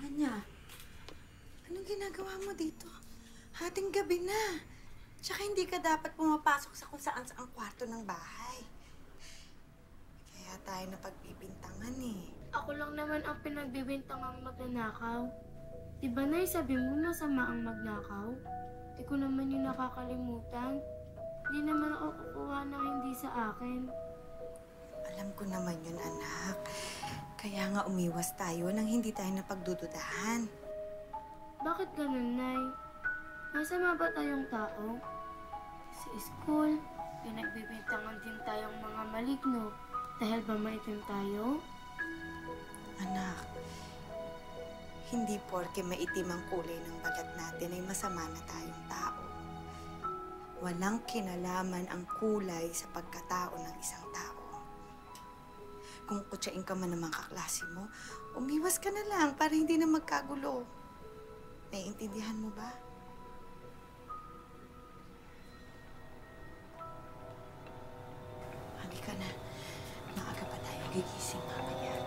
Anya, anong ginagawa mo dito? Hating gabi na. Tsaka hindi ka dapat pumapasok sa kung saan saang kwarto ng bahay. Kaya tayo napagbibintangan eh. Ako lang naman ang pinagbibintangang magnanakaw. Diba na sabi mo masama ang magnakaw? Ikaw naman yung nakakalimutan. Hindi naman ako kukuha ng hindi sa akin. Alam ko naman yun, anak. Kaya nga umiwas tayo nang hindi tayo napagdududahan. Bakit ganun, Nay? Masama ba tayong tao? Sa school, pinagbibintangan din tayong mga maligno dahil ba maitim tayo? Anak, hindi porke maitim ang kulay ng balat natin ay masama na tayong tao. Walang kinalaman ang kulay sa pagkatao ng isang tao. Kung kutsain ka man ng mga kaklase mo, umiwas ka na lang para hindi na magkagulo. Naiintindihan mo ba? Halika na. Maaga pa tayo gigising mamaya.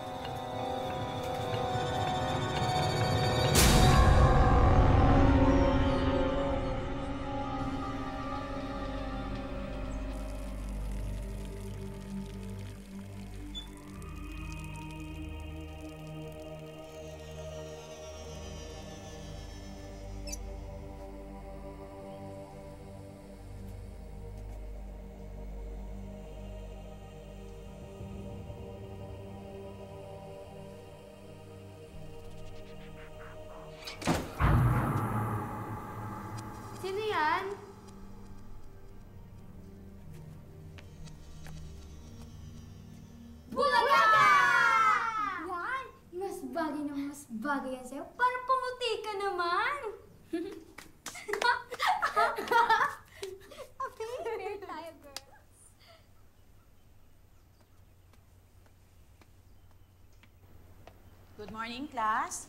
Sino yan? Bulaga! Yan! Mas bagay yan sa'yo. Parang pumuti ka naman. Fair tayo, girls. Good morning, class.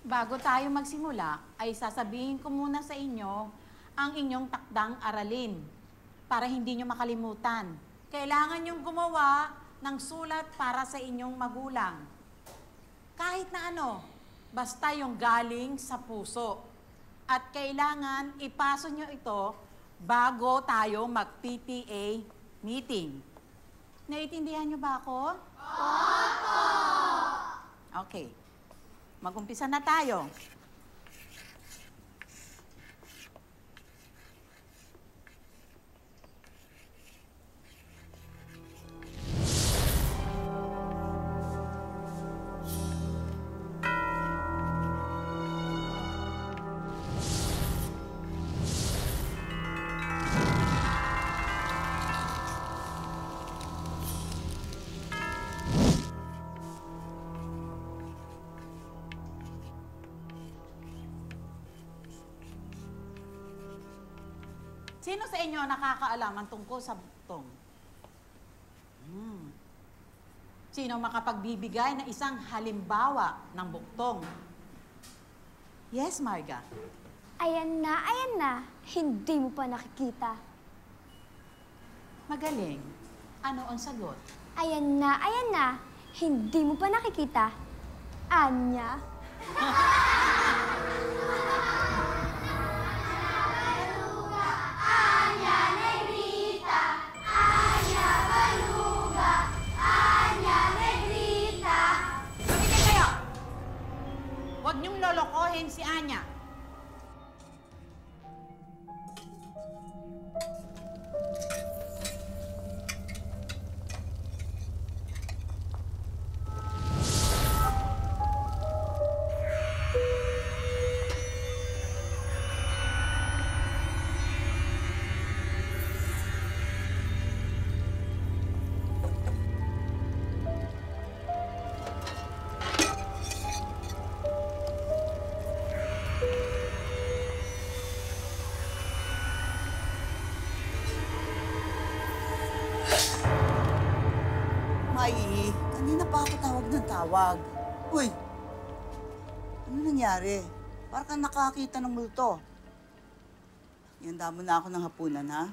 Bago tayo magsimula, ay sasabihin ko muna sa inyo ang inyong takdang aralin para hindi nyo makalimutan. Kailangan nyong gumawa ng sulat para sa inyong magulang. Kahit na ano, basta yung galing sa puso. At kailangan ipasa nyo ito bago tayo mag-PTA meeting. Naiintindihan nyo ba ako? Opo! Okay. Mag-umpisa na tayo. Sino sa inyo nakakaalaman tungkol sa buktong? Sino makapagbibigay ng isang halimbawa ng buktong? Yes, Marga. Ayan na. Hindi mo pa nakikita. Magaling. Ano ang sagot? Ayan na. Hindi mo pa nakikita. Anya. Huwag niyong lolokohin si Anya. Mai, kanina pa ako tawag ng tawag. Uy! Ano nangyari? Parang kang nakakita ng multo. Ihanda mo na ako ng hapunan, ha?